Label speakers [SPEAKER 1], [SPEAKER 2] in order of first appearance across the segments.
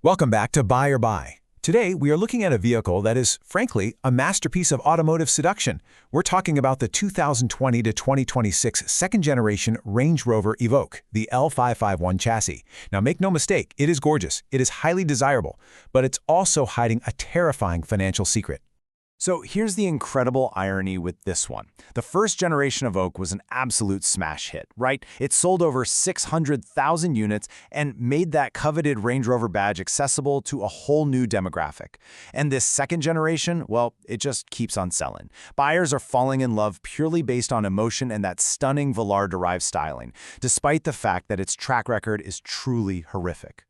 [SPEAKER 1] Welcome back to Buy or Buy. Today, we are looking at a vehicle that is, frankly, a masterpiece of automotive seduction. We're talking about the 2020 to 2026 second-generation Range Rover Evoque, the L551 chassis. Now, make no mistake, it is gorgeous, it is highly desirable, but it's also hiding a terrifying financial secret.
[SPEAKER 2] So here's the incredible irony with this one. The first generation of Evoque was an absolute smash hit, right? It sold over 600,000 units and made that coveted Range Rover badge accessible to a whole new demographic. And this second generation, well, it just keeps on selling. Buyers are falling in love purely based on emotion and that stunning Velar-derived styling, despite the fact that its track record is truly horrific.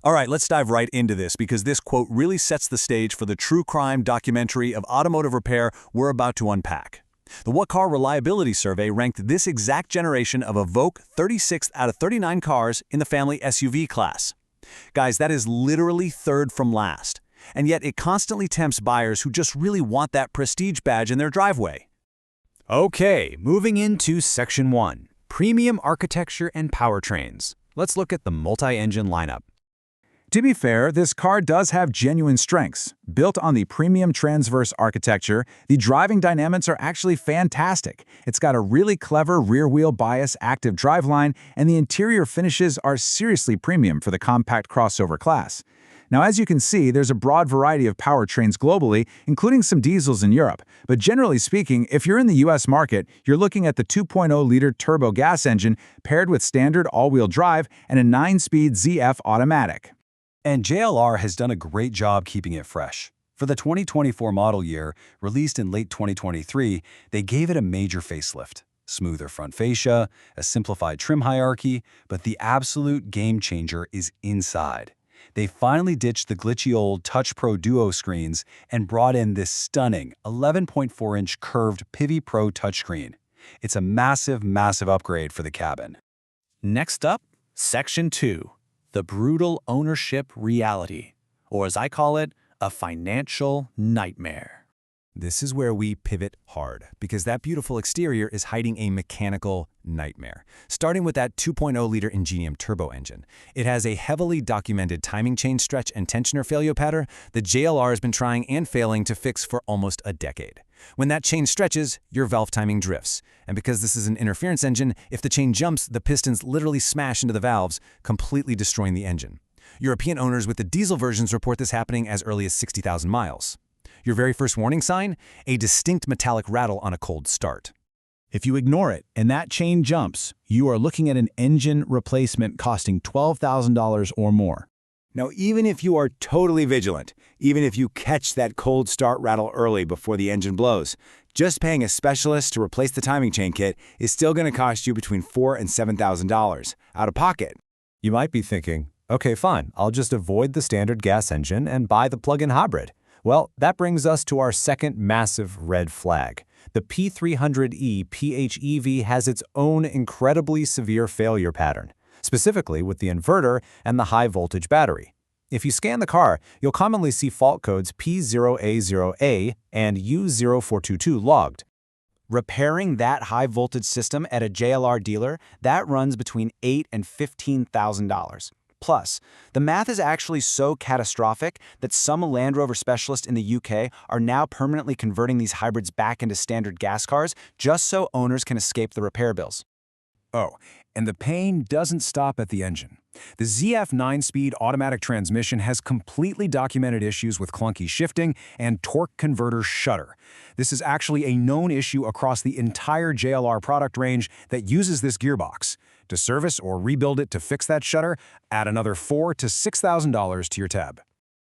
[SPEAKER 3] All right, let's dive right into this because this quote really sets the stage for the true crime documentary of automotive repair we're about to unpack. The What Car Reliability Survey ranked this exact generation of Evoque 36th out of 39 cars in the family SUV class. Guys, that is literally third from last. And yet it constantly tempts buyers who just really want that prestige badge in their driveway.
[SPEAKER 2] Okay, moving into Section 1, Premium Architecture and Powertrains. Let's look at the multi-engine lineup.
[SPEAKER 4] To be fair, this car does have genuine strengths. Built on the Premium Transverse Architecture, the driving dynamics are actually fantastic. It's got a really clever rear-wheel bias active driveline, and the interior finishes are seriously premium for the compact crossover class. Now, as you can see, there's a broad variety of powertrains globally, including some diesels in Europe. But generally speaking, if you're in the US market, you're looking at the 2.0-liter turbo gas engine paired with standard all-wheel drive and a 9-speed ZF automatic.
[SPEAKER 3] And JLR has done a great job keeping it fresh. For the 2024 model year, released in late 2023, they gave it a major facelift. Smoother front fascia, a simplified trim hierarchy, but the absolute game changer is inside. They finally ditched the glitchy old Touch Pro Duo screens and brought in this stunning 11.4-inch curved Pivi Pro touchscreen. It's a massive, massive upgrade for the cabin.
[SPEAKER 5] Next up, Section 2. The brutal ownership reality, or as I call it, a financial nightmare.
[SPEAKER 1] This is where we pivot hard, because that beautiful exterior is hiding a mechanical nightmare. Starting with that 2.0-liter Ingenium turbo engine. It has a heavily documented timing chain stretch and tensioner failure pattern that JLR has been trying and failing to fix for almost a decade. When that chain stretches, your valve timing drifts. And because this is an interference engine, if the chain jumps, the pistons literally smash into the valves, completely destroying the engine. European owners with the diesel versions report this happening as early as 60,000 miles. Your very first warning sign? A distinct metallic rattle on a cold start.
[SPEAKER 4] If you ignore it and that chain jumps, you are looking at an engine replacement costing $12,000 or more.
[SPEAKER 2] Now, even if you are totally vigilant, even if you catch that cold start rattle early before the engine blows, just paying a specialist to replace the timing chain kit is still going to cost you between $4,000 and $7,000 out of pocket.
[SPEAKER 6] You might be thinking, okay, fine, I'll just avoid the standard gas engine and buy the plug-in hybrid. Well, that brings us to our second massive red flag. The P300e PHEV has its own incredibly severe failure pattern, specifically with the inverter and the high-voltage battery. If you scan the car, you'll commonly see fault codes P0A0A and U0422 logged. Repairing that high-voltage system at a JLR dealer, that runs between $8,000 and $15,000. Plus, the math is actually so catastrophic that some Land Rover specialists in the UK are now permanently converting these hybrids back into standard gas cars just so owners can escape the repair bills.
[SPEAKER 1] Oh, and the pain doesn't stop at the engine. The ZF 9-speed automatic transmission has completely documented issues with clunky shifting and torque converter shudder. This is actually a known issue across the entire JLR product range that uses this gearbox. To service or rebuild it to fix that shudder, add another $4,000 to $6,000 to your tab.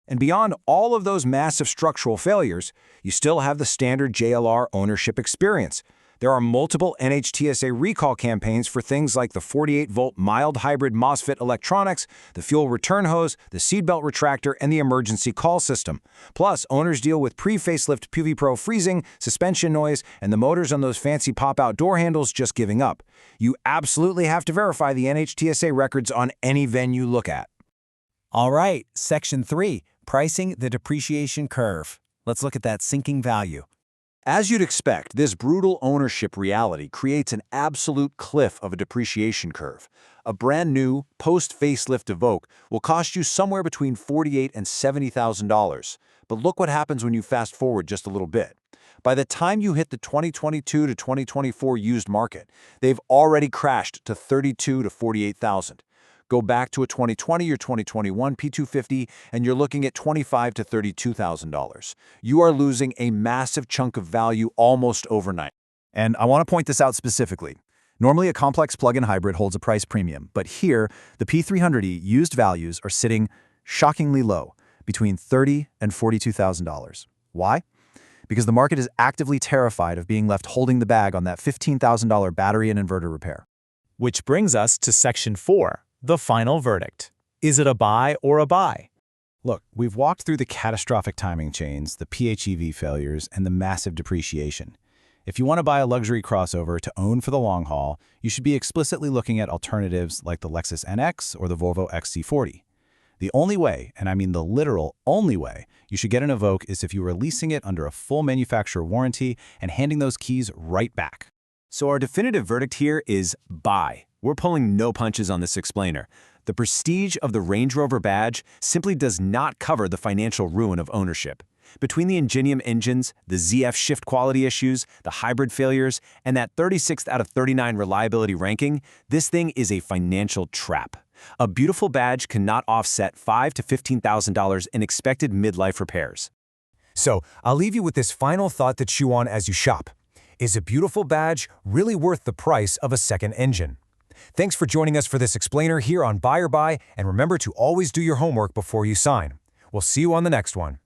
[SPEAKER 1] And beyond all of those massive structural failures, you still have the standard JLR ownership experience. There are multiple NHTSA recall campaigns for things like the 48-volt mild hybrid MOSFET electronics, the fuel return hose, the seatbelt retractor, and the emergency call system. Plus, owners deal with pre-facelift Pivi Pro freezing, suspension noise, and the motors on those fancy pop-out door handles just giving up. You absolutely have to verify the NHTSA records on any VIN you look at.
[SPEAKER 5] All right, Section 3, Pricing the Depreciation Curve. Let's look at that sinking value.
[SPEAKER 2] As you'd expect, this brutal ownership reality creates an absolute cliff of a depreciation curve. A brand new, post-facelift Evoque will cost you somewhere between $48,000 and $70,000. But look what happens when you fast forward just a little bit. By the time you hit the 2022 to 2024 used market, they've already crashed to $32,000 to $48,000. Go back to a 2020 or 2021 P250 and you're looking at $25,000 to $32,000. You are losing a massive chunk of value almost overnight.
[SPEAKER 3] And I want to point this out specifically. Normally, a complex plug-in hybrid holds a price premium, but here, the P300e used values are sitting shockingly low, between $30,000 and $42,000. Why? Because the market is actively terrified of being left holding the bag on that $15,000 battery and inverter repair.
[SPEAKER 5] Which brings us to Section 4. The final verdict. Is it a buy or a buy?
[SPEAKER 3] Look, we've walked through the catastrophic timing chains, the PHEV failures, and the massive depreciation. If you want to buy a luxury crossover to own for the long haul, you should be explicitly looking at alternatives like the Lexus NX or the Volvo XC40. The only way, and I mean the literal only way, you should get an Evoque is if you are leasing it under a full manufacturer warranty and handing those keys right back.
[SPEAKER 1] So our definitive verdict here is buy. We're pulling no punches on this explainer. The prestige of the Range Rover badge simply does not cover the financial ruin of ownership. Between the Ingenium engines, the ZF shift quality issues, the hybrid failures, and that 36th out of 39 reliability ranking, this thing is a financial trap. A beautiful badge cannot offset $5,000 to $15,000 in expected midlife repairs.
[SPEAKER 7] So, I'll leave you with this final thought to chew on as you shop. Is a beautiful badge really worth the price of a second engine? Thanks for joining us for this explainer here on Buy or Buy, and remember to always do your homework before you sign. We'll see you on the next one.